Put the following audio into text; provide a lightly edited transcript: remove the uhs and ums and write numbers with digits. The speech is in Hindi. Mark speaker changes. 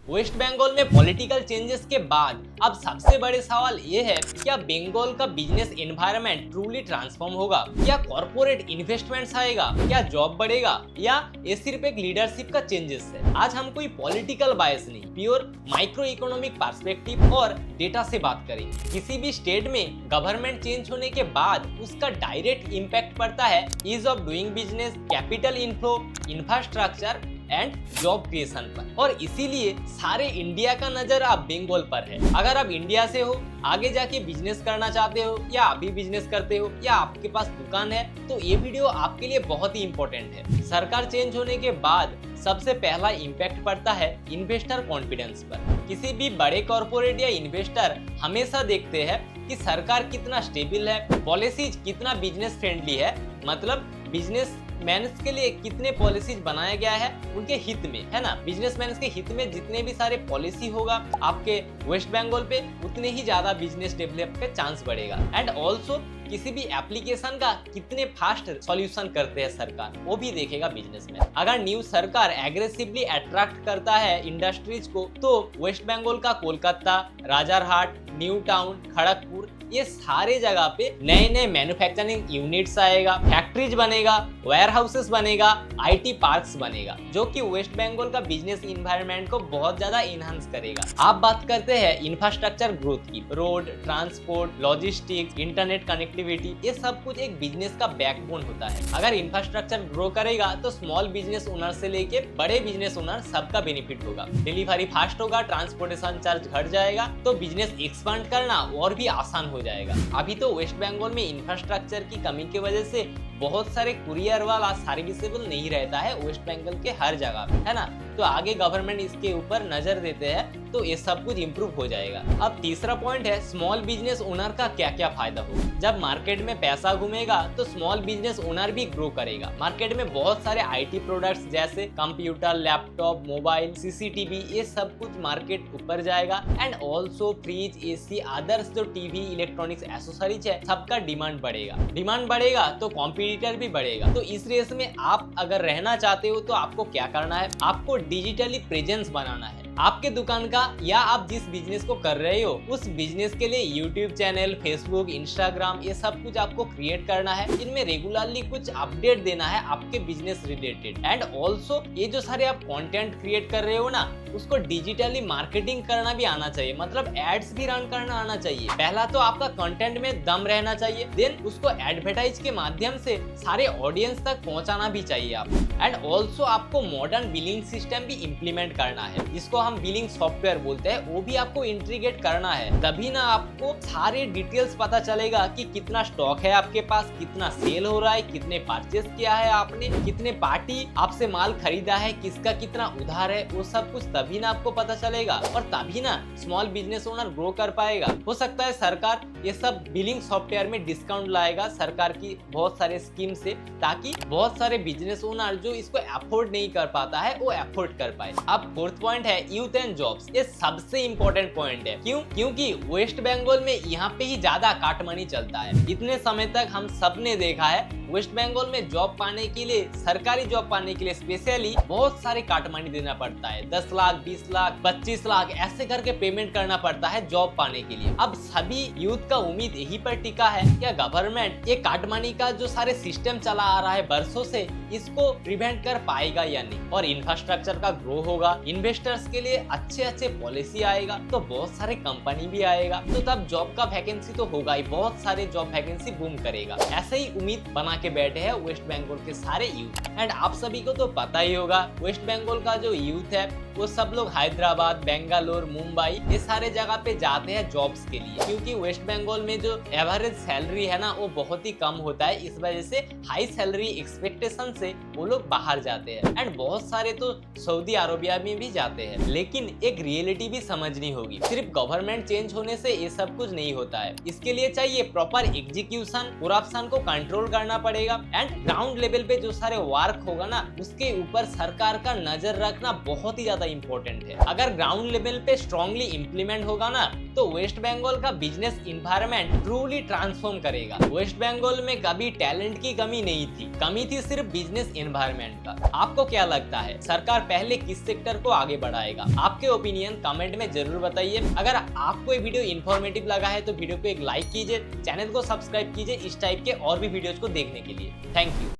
Speaker 1: वेस्ट बंगाल में पॉलिटिकल चेंजेस के बाद अब सबसे बड़े सवाल ये है, क्या बंगाल का बिजनेस एनवायरनमेंट ट्रूली ट्रांसफॉर्म होगा? क्या कॉर्पोरेट इन्वेस्टमेंट्स आएगा? क्या जॉब बढ़ेगा? या ये सिर्फ एक लीडरशिप का चेंजेस है? आज हम कोई पॉलिटिकल बायस नहीं, प्योर माइक्रो इकोनॉमिक पर्सपेक्टिव और डेटा से बात करेंगे। किसी भी स्टेट में गवर्नमेंट चेंज होने के बाद उसका डायरेक्ट इम्पैक्ट पड़ता है ease of doing business, capital inflow, infrastructure and job creation पर। और इसीलिए सारे इंडिया का नजर अब बंगाल पर है। अगर आप इंडिया से हो, आगे जाके बिजनेस करना चाहते हो या अभी बिजनेस करते हो या आपके पास दुकान है, तो ये वीडियो आपके लिए बहुत ही इंपॉर्टेंट है। सरकार चेंज होने के बाद सबसे पहला इम्पैक्ट पड़ता है इन्वेस्टर कॉन्फिडेंस पर। किसी भी बड़े कॉर्पोरेट या इन्वेस्टर हमेशा देखते हैं कि सरकार कितना स्टेबल है, पॉलिसीज कितना बिजनेस फ्रेंडली है, मतलब बिजनेस मैन्स के लिए कितने पॉलिसीज बनाया गया है उनके हित में, है ना। बिजनेसमैन के हित में जितने भी सारे पॉलिसी होगा आपके वेस्ट बंगाल पे, उतने ही ज्यादा बिजनेस डेवलप का चांस बढ़ेगा। एंड ऑल्सो किसी भी एप्लीकेशन का कितने फास्ट सॉल्यूशन करते हैं सरकार, वो भी देखेगा बिजनेसमैन। अगर न्यू सरकार एग्रेसिवली अट्रैक्ट करता है इंडस्ट्रीज को, तो वेस्ट बंगाल का कोलकाता, राजारहाट, न्यू टाउन, खड़गपुर, ये सारे जगह पे नए नए मैन्युफैक्चरिंग यूनिट्स आएगा, फैक्ट्रीज बनेगा, वेयर हाउसेस बनेगा, आईटी पार्क्स बनेगा, जो कि वेस्ट बंगाल का बिजनेस इन्वायरमेंट को बहुत ज्यादा इनहांस करेगा। आप बात करते हैं इंफ्रास्ट्रक्चर ग्रोथ की, road, transport, logistics, internet connectivity, ये सब कुछ एक बिजनेस का बैकबोन होता है। अगर इंफ्रास्ट्रक्चर ग्रो करेगा तो स्मॉल बिजनेस ओनर से लेके बड़े बिजनेस ओनर सबका बेनिफिट होगा। डिलीवरी फास्ट होगा, ट्रांसपोर्टेशन चार्ज घट जाएगा, तो बिजनेस एक्सपांड करना और भी आसान हो जाएगा। अभी तो वेस्ट बंगाल में इंफ्रास्ट्रक्चर की कमी की वजह से बहुत सारे कुरियर वाला सर्विसेबल नहीं रहता है वेस्ट बंगाल के हर जगह पे, है ना। तो आगे गवर्नमेंट इसके ऊपर नजर देते हैं तो ये सब कुछ इंप्रूव हो जाएगा। अब तीसरा पॉइंट है स्मॉल बिजनेस ओनर का क्या क्या फायदा होगा। जब मार्केट में पैसा घूमेगा तो स्मॉल बिजनेस ओनर भी ग्रो करेगा। मार्केट में बहुत सारे आईटी प्रोडक्ट्स जैसे कंप्यूटर, लैपटॉप, मोबाइल, सीसीटीवी, ये सब कुछ मार्केट ऊपर जाएगा। And also fridge, AC, others जो टीवी, इलेक्ट्रॉनिक्स एसेसरीज है, सबका डिमांड बढ़ेगा। डिमांड बढ़ेगा तो कॉम्पिटिटर भी बढ़ेगा। तो इस रेस में आप अगर रहना चाहते हो तो आपको क्या करना है, आपको डिजिटली प्रेजेंस बनाना है आपके दुकान का, या आप जिस बिजनेस को कर रहे हो उस बिजनेस के लिए यूट्यूब चैनल, फेसबुक, इंस्टाग्राम, ये सब कुछ आपको क्रिएट करना है। इनमें रेगुलरली कुछ अपडेट देना है आपके बिजनेस रिलेटेड। एंड ऑल्सो ये जो सारे आप कंटेंट क्रिएट कर रहे हो ना, उसको डिजिटली मार्केटिंग करना भी आना चाहिए, मतलब एड्स भी रन करना आना चाहिए। पहला तो आपका कंटेंट में दम रहना चाहिए, देन उसको एडवर्टाइज के माध्यम से सारे ऑडियंस तक पहुंचाना भी चाहिए आप। एंड ऑल्सो आपको मॉडर्न बिलिंग सिस्टम भी इम्प्लीमेंट करना है, जिसको हम बिलिंग सॉफ्टवेयर बोलते हैं, वो भी आपको इंटीग्रेट करना है। तभी ना आपको सारे डिटेल्स पता चलेगा कि कितना स्टॉक है आपके पास, कितना सेल हो रहा है, कितने परचेस किया है आपने, कितने पार्टी आपसे माल खरीदा है, किसका कितना उधार है, वो सब कुछ तभी ना आपको पता चलेगा। और तभी ना स्मॉल बिजनेस ओनर ग्रो कर पाएगा। हो सकता है सरकार ये सब बिलिंग सॉफ्टवेयर में डिस्काउंट लाएगा सरकार की बहुत सारे स्कीम से, ताकि बहुत सारे बिजनेस ओनर जो इसको अफोर्ड नहीं कर पाता है वो अफोर्ड कर पाए। अब फोर्थ पॉइंट है यूथ एंड जॉब्स। ये सबसे इंपॉर्टेंट पॉइंट है। क्यों? क्योंकि वेस्ट बंगाल में यहाँ पे ही ज्यादा काटमानी चलता है। इतने समय तक हम सबने देखा है वेस्ट बंगाल में जॉब पाने के लिए, सरकारी जॉब पाने के लिए स्पेशली बहुत सारे काटमानी देना पड़ता है। 10 लाख, 20 लाख, 25 लाख ऐसे करके पेमेंट करना पड़ता है जॉब पाने के लिए। अब सभी यूथ का उम्मीद यही पर टिका है, क्या गवर्नमेंट ये काटमानी का जो सारे सिस्टम चला आ रहा है बरसों से, इसको प्रिवेंट कर पाएगा या नहीं। और इंफ्रास्ट्रक्चर का ग्रो होगा, इन्वेस्टर्स के लिए अच्छे अच्छे पॉलिसी आएगा, तो बहुत सारे कंपनी भी आएगा, तो तब जॉब का वैकेंसी तो होगा ही, बहुत सारे जॉब वैकेंसी बूम करेगा। ऐसे ही उम्मीद बना के बैठे हैं वेस्ट बंगाल के सारे यूथ। एंड आप सभी को तो पता ही होगा वेस्ट बंगाल का जो यूथ है वो सब लोग हैदराबाद, बेंगलोर, मुंबई, ये सारे जगह पे जाते हैं जॉब्स के लिए, क्योंकि वेस्ट बंगाल में जो एवरेज सैलरी है ना वो बहुत ही कम होता है। इस वजह से हाई सैलरी एक्सपेक्टेशन से वो लोग बाहर जाते हैं। एंड बहुत सारे तो सऊदी अरबिया में भी जाते हैं। लेकिन एक रियलिटी भी समझनी होगी, सिर्फ गवर्नमेंट चेंज होने से ये सब कुछ नहीं होता है। इसके लिए चाहिए प्रॉपर एग्जीक्यूशन, करप्शन को कंट्रोल करना पड़ेगा। एंड ग्राउंड लेवल पे जो सारे वर्क होगा ना, उसके ऊपर सरकार का नजर रखना बहुत ही ज्यादा इंपॉर्टेंट है। अगर ग्राउंड लेवल पे स्ट्रांगली इम्प्लीमेंट होगा ना तो वेस्ट बंगाल का बिजनेस इन्वायरमेंट ट्रूली ट्रांसफॉर्म करेगा। वेस्ट बंगाल में कभी टैलेंट की कमी नहीं थी, कमी थी सिर्फ बिजनेस इन्वायरमेंट का। आपको क्या लगता है, सरकार पहले किस सेक्टर को आगे बढ़ाएगा? आपके ओपिनियन कमेंट में जरूर बताइए। अगर आपको ये वीडियो इन्फॉर्मेटिव लगा है तो वीडियो को एक लाइक कीजिए, चैनल को सब्सक्राइब कीजिए इस टाइप के और भी वीडियोज को देखने के लिए। Thank you.